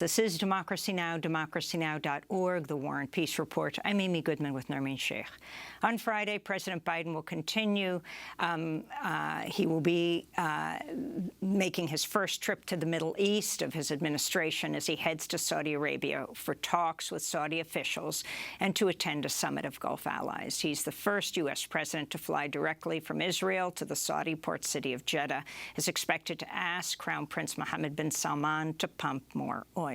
This is Democracy Now!, democracynow.org, the War and Peace Report. I'm Amy Goodman with Nermeen Sheikh. On Friday, President Biden will continue. He will be making his first trip to the Middle East of his administration as he heads to Saudi Arabia for talks with Saudi officials and to attend a summit of Gulf allies. He's the first U.S. president to fly directly from Israel to the Saudi port city of Jeddah, is expected to ask Crown Prince Mohammed bin Salman to pump more oil.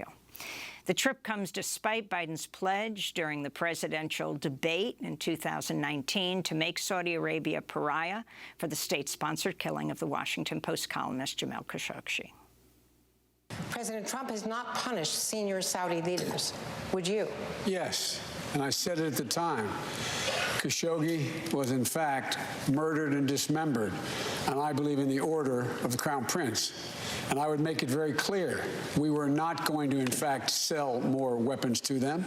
The trip comes despite Biden's pledge during the presidential debate in 2019 to make Saudi Arabia a pariah for the state-sponsored killing of the Washington Post columnist Jamal Khashoggi. President Trump has not punished senior Saudi leaders. Would you? Yes, and I said it at the time. Khashoggi was, in fact, murdered and dismembered, and I believe in the order of the Crown Prince. And I would make it very clear, we were not going to, in fact, sell more weapons to them.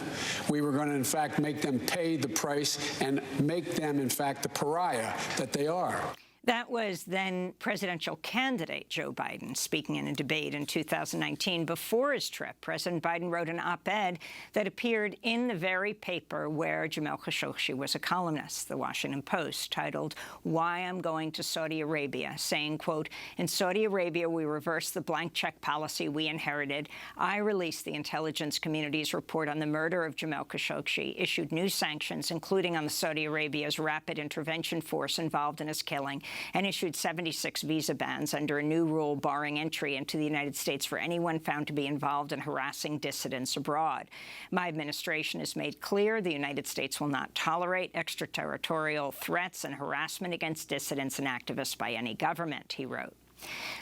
We were going to, in fact, make them pay the price and make them, in fact, the pariah that they are. That was then presidential candidate Joe Biden speaking in a debate in 2019. Before his trip, President Biden wrote an op-ed that appeared in the very paper where Jamal Khashoggi was a columnist, the Washington Post, titled, "Why I'm Going to Saudi Arabia," saying, quote, "In Saudi Arabia, we reversed the blank check policy we inherited. I released the intelligence community's report on the murder of Jamal Khashoggi, issued new sanctions, including on the Saudi Arabia's rapid intervention force involved in his killing, and issued 76 visa bans under a new rule barring entry into the United States for anyone found to be involved in harassing dissidents abroad. My administration has made clear the United States will not tolerate extraterritorial threats and harassment against dissidents and activists by any government," he wrote.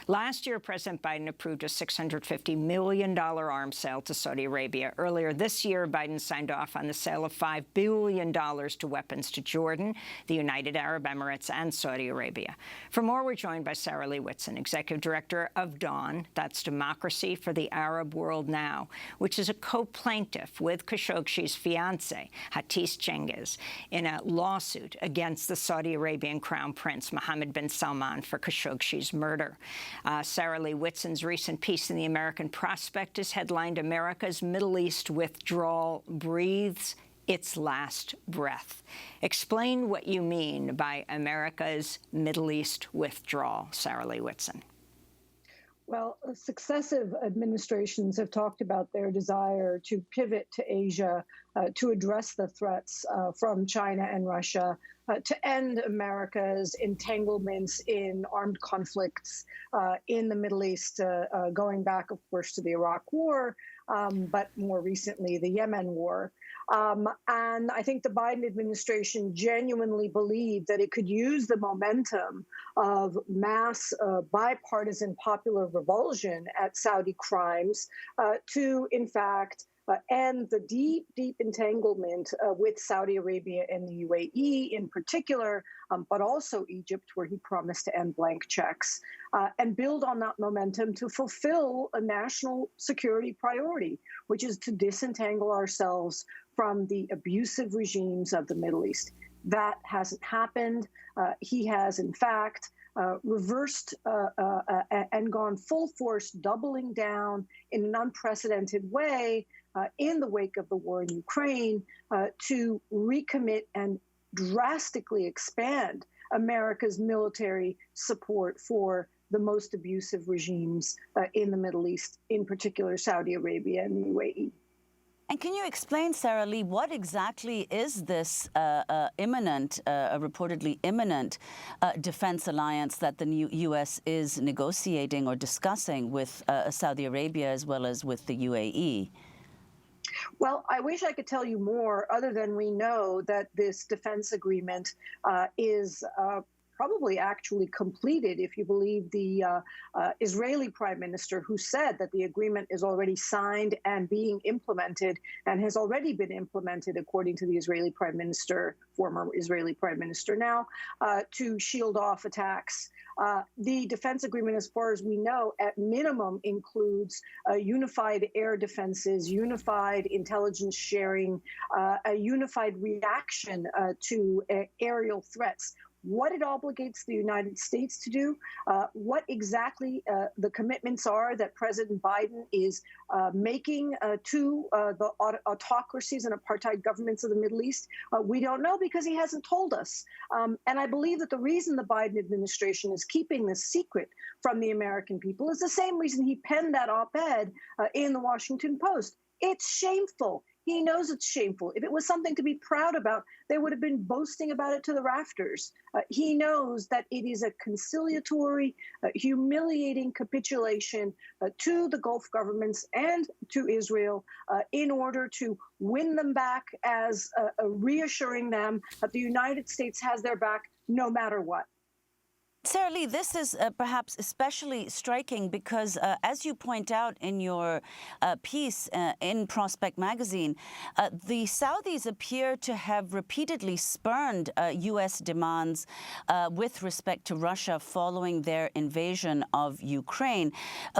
Last year, President Biden approved a $650 million arms sale to Saudi Arabia. Earlier this year, Biden signed off on the sale of $5 billion to weapons to Jordan, the United Arab Emirates, and Saudi Arabia. For more, we're joined by Sarah Leah Whitson, Executive Director of DAWN, that's Democracy for the Arab World Now, which is a co-plaintiff with Khashoggi's fiancé, Hatice Cengiz, in a lawsuit against the Saudi Arabian Crown Prince Mohammed bin Salman for Khashoggi's murder. Sarah Leah Whitson's recent piece in the American Prospect is headlined, "America's Middle East Withdrawal Breathes Its Last Breath." Explain what you mean by America's Middle East withdrawal, Sarah Leah Whitson. Well, successive administrations have talked about their desire to pivot to Asia to address the threats from China and Russia, to end America's entanglements in armed conflicts in the Middle East, going back, of course, to the Iraq War, but more recently, the Yemen War. And I think the Biden administration genuinely believed that it could use the momentum of mass bipartisan popular revulsion at Saudi crimes to, in fact, end the deep, deep entanglement with Saudi Arabia and the UAE in particular, but also Egypt, where he promised to end blank checks, and build on that momentum to fulfill a national security priority, which is to disentangle ourselves from the abusive regimes of the Middle East. That hasn't happened. He has, in fact, reversed and gone full force, doubling down in an unprecedented way in the wake of the war in Ukraine to recommit and drastically expand America's military support for the most abusive regimes in the Middle East, in particular Saudi Arabia and the UAE. And can you explain, Sarah Lee, what exactly is this reportedly imminent defense alliance that the new U.S. is negotiating or discussing with Saudi Arabia as well as with the UAE? Well, I wish I could tell you more, other than we know that this defense agreement is probably actually completed, if you believe the Israeli prime minister, who said that the agreement is already signed and being implemented and has already been implemented, according to the Israeli prime minister, former Israeli prime minister now, to shield off attacks. The defense agreement, as far as we know, at minimum includes unified air defenses, unified intelligence sharing, a unified reaction to aerial threats. what it obligates the United States to do, what exactly the commitments are that President Biden is making to the autocracies and apartheid governments of the Middle East. We don't know because he hasn't told us. And I believe that the reason the Biden administration is keeping this secret from the American people is the same reason he penned that op-ed in the Washington Post. It's shameful. He knows it's shameful. If it was something to be proud about, they would have been boasting about it to the rafters. He knows that it is a conciliatory, humiliating capitulation to the Gulf governments and to Israel in order to win them back as reassuring them that the United States has their back no matter what. Sarah Lee, this is perhaps especially striking because, as you point out in your piece in Prospect magazine, the Saudis appear to have repeatedly spurned U.S. demands with respect to Russia following their invasion of Ukraine.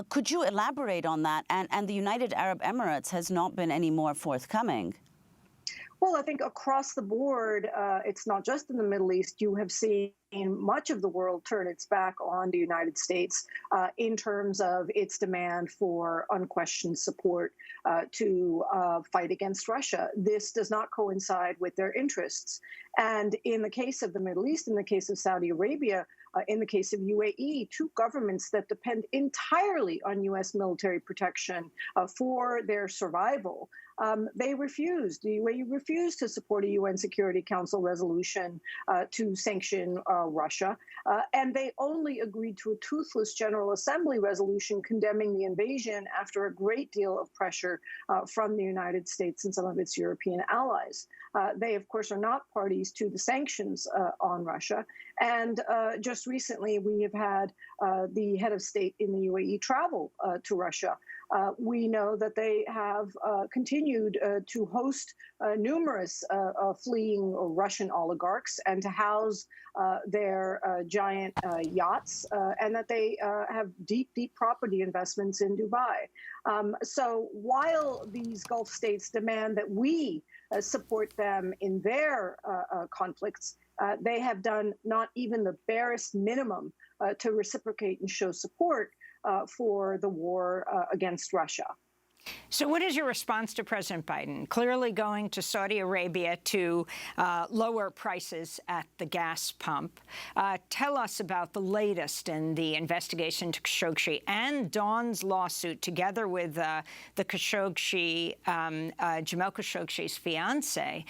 Could you elaborate on that? And the United Arab Emirates has not been any more forthcoming. Well, I think across the board, it's not just in the Middle East. You have seen much of the world turn its back on the United States in terms of its demand for unquestioned support to fight against Russia. This does not coincide with their interests. And in the case of the Middle East, in the case of Saudi Arabia, in the case of UAE, two governments that depend entirely on U.S. military protection for their survival, they refused. The UAE refused to support a UN Security Council resolution to sanction Russia, and they only agreed to a toothless General Assembly resolution condemning the invasion after a great deal of pressure from the United States and some of its European allies. They, of course, are not parties to the sanctions on Russia. And just recently, we have had the head of state in the UAE travel to Russia. We know that they have continued to host numerous fleeing Russian oligarchs and to house their giant yachts, and that they have deep, deep property investments in Dubai. So while these Gulf states demand that we support them in their conflicts, they have done not even the barest minimum to reciprocate and show support for the war against Russia. So what is your response to President Biden? Clearly going to Saudi Arabia to lower prices at the gas pump. Tell us about the latest in the investigation to Khashoggi and Dawn's lawsuit together with the Khashoggi, Jamal Khashoggi's fiancé,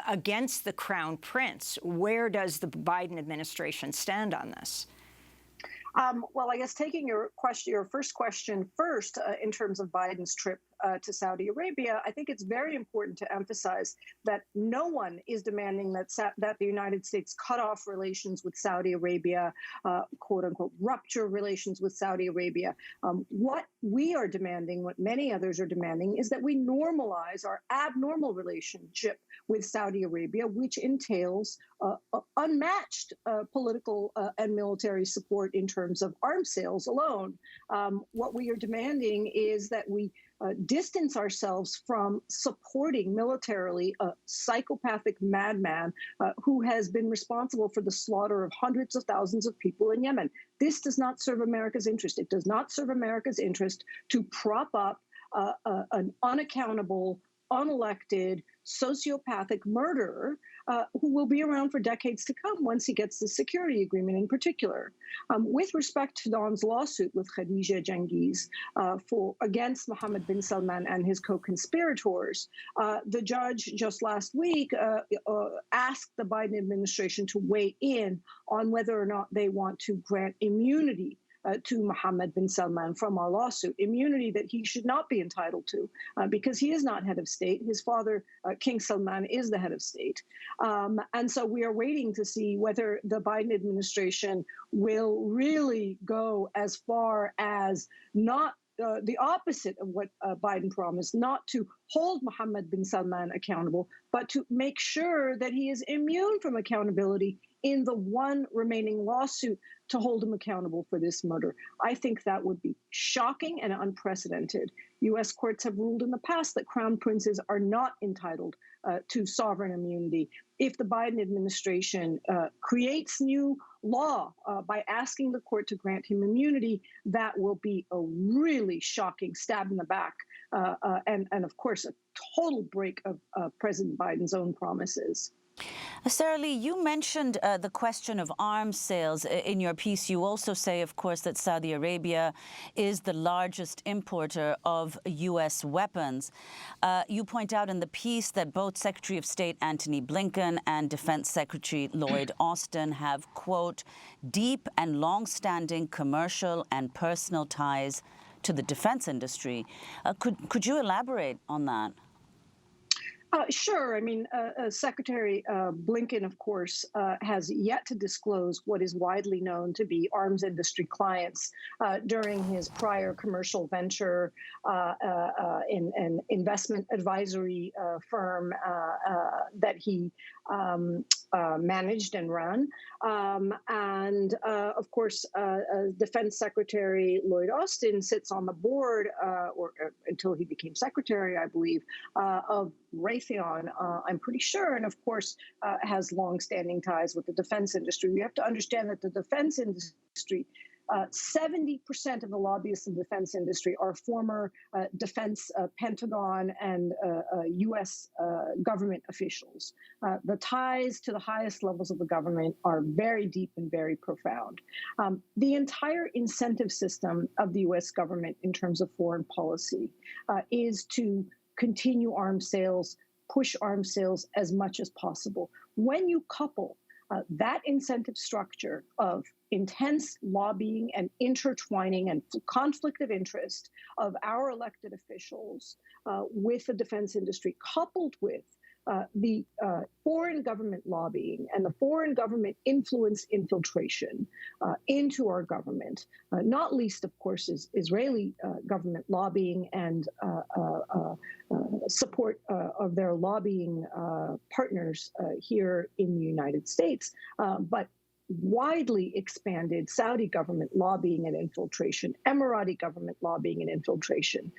against the Crown Prince. Where does the Biden administration stand on this? Well, I guess taking your first question first, in terms of Biden's trip to Saudi Arabia, I think it's very important to emphasize that no one is demanding that the United States cut off relations with Saudi Arabia, quote unquote, rupture relations with Saudi Arabia. What we are demanding, what many others are demanding, is that we normalize our abnormal relationship with Saudi Arabia, which entails unmatched political and military support in terms of arms sales alone. What we are demanding is that we distance ourselves from supporting militarily a psychopathic madman who has been responsible for the slaughter of hundreds of thousands of people in Yemen. This does not serve America's interest. It does not serve America's interest to prop up an unaccountable, unelected, sociopathic murderer who will be around for decades to come once he gets the security agreement in particular. With respect to Dawn's lawsuit with Khadija Cengiz against Mohammed bin Salman and his co-conspirators, the judge just last week asked the Biden administration to weigh in on whether or not they want to grant immunity to Mohammed bin Salman from our lawsuit, immunity that he should not be entitled to because he is not head of state. His father, King Salman, is the head of state. And so we are waiting to see whether the Biden administration will really go as far as not the opposite of what Biden promised, not to hold Mohammed bin Salman accountable, but to make sure that he is immune from accountability in the one remaining lawsuit to hold him accountable for this murder. I think that would be shocking and unprecedented. U.S. courts have ruled in the past that crown princes are not entitled to sovereign immunity. If the Biden administration creates new law by asking the court to grant him immunity, that will be a really shocking stab in the back and of course, a total break of President Biden's own promises. Sarah Lee, you mentioned the question of arms sales in your piece. You also say, of course, that Saudi Arabia is the largest importer of U.S. weapons. You point out in the piece that both Secretary of State Antony Blinken and Defense Secretary Lloyd Austin have, quote, deep and long-standing commercial and personal ties to the defense industry. Could you elaborate on that? Sure. I mean, Secretary Blinken, of course, has yet to disclose what is widely known to be arms industry clients during his prior commercial venture in an investment advisory firm that he managed and run. Of course, Defense Secretary Lloyd Austin sits on the board, or until he became secretary, I believe, of Raytheon, I'm pretty sure, and of course has longstanding ties with the defense industry. You have to understand that the defense industry, 70% of the lobbyists in the defense industry are former defense Pentagon and U.S. government officials. The ties to the highest levels of the government are very deep and very profound. The entire incentive system of the U.S. government in terms of foreign policy is to continue arms sales, push arms sales as much as possible. When you couple that incentive structure of intense lobbying and intertwining and conflict of interest of our elected officials with the defense industry, coupled with the foreign government lobbying and the foreign government influence infiltration into our government, not least, of course, is Israeli government lobbying and support of their lobbying partners here in the United States, but widely expanded Saudi government lobbying and infiltration, Emirati government lobbying and infiltration.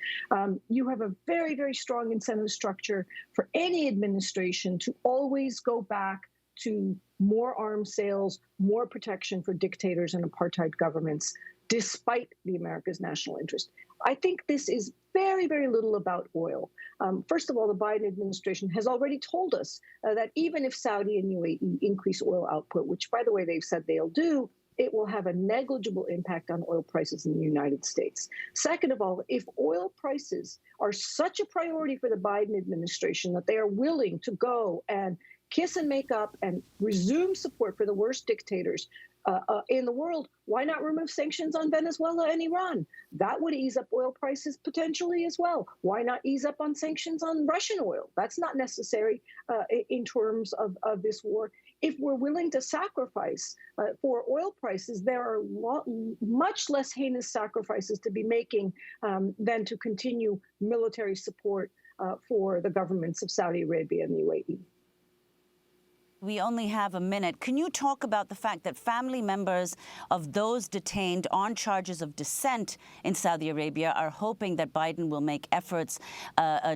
You have a very, very strong incentive structure for any administration to always go back to more arms sales, more protection for dictators and apartheid governments, despite the America's national interest. I think this is very, very little about oil. First of all, the Biden administration has already told us that even if Saudi and UAE increase oil output, which, by the way, they've said they'll do, it will have a negligible impact on oil prices in the United States. Second of all, if oil prices are such a priority for the Biden administration that they are willing to go and kiss and make up and resume support for the worst dictators in the world, why not remove sanctions on Venezuela and Iran? That would ease up oil prices potentially as well. Why not ease up on sanctions on Russian oil? That's not necessary in terms of this war. If we're willing to sacrifice for oil prices, there are much less heinous sacrifices to be making than to continue military support for the governments of Saudi Arabia and the UAE. We only have a minute. Can you talk about the fact that family members of those detained on charges of dissent in Saudi Arabia are hoping that Biden will make efforts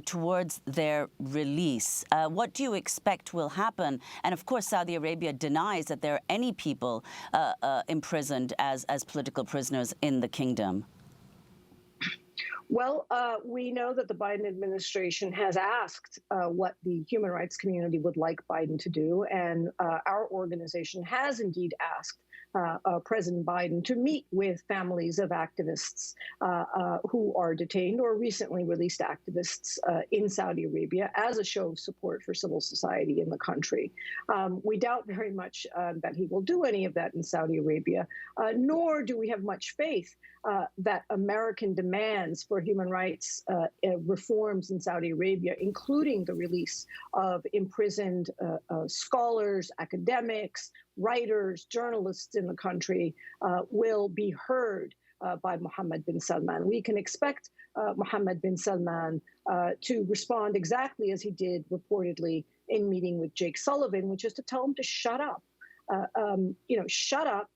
towards their release? What do you expect will happen? And of course, Saudi Arabia denies that there are any people imprisoned as political prisoners in the kingdom. Well, we know that the Biden administration has asked what the human rights community would like Biden to do, and our organization has indeed asked President Biden to meet with families of activists who are detained or recently released activists in Saudi Arabia as a show of support for civil society in the country. We doubt very much that he will do any of that in Saudi Arabia, nor do we have much faith that American demands for human rights reforms in Saudi Arabia, including the release of imprisoned scholars, academics, writers, journalists in the country, will be heard by Mohammed bin Salman. We can expect Mohammed bin Salman to respond exactly as he did reportedly in meeting with Jake Sullivan, which is to tell him to shut up. shut up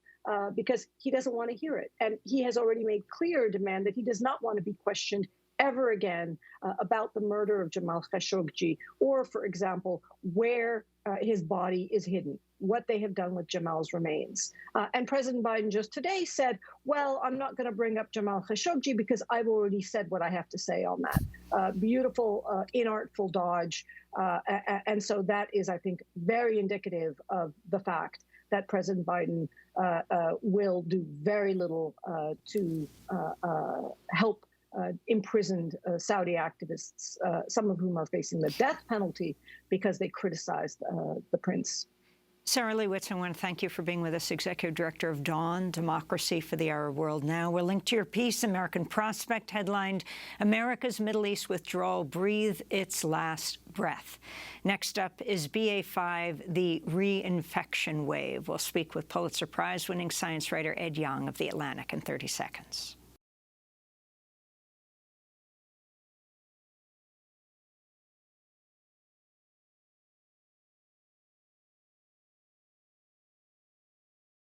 because he doesn't want to hear it. And he has already made clear demand that he does not want to be questioned ever again about the murder of Jamal Khashoggi, or, for example, where his body is hidden, what they have done with Jamal's remains. And President Biden just today said, well, I'm not going to bring up Jamal Khashoggi because I've already said what I have to say on that. Beautiful, inartful dodge. And so that is, I think, very indicative of the fact that President Biden will do very little to help imprisoned Saudi activists, some of whom are facing the death penalty because they criticized the prince. Sarah Leah Whitson, I want to thank you for being with us, Executive Director of Dawn, Democracy for the Arab World Now. We're linked to your piece, American Prospect, headlined, America's Middle East Withdrawal, Breathe Its Last Breath. Next up is BA5, the reinfection wave. We'll speak with Pulitzer Prize-winning science writer Ed Yong of The Atlantic in 30 seconds.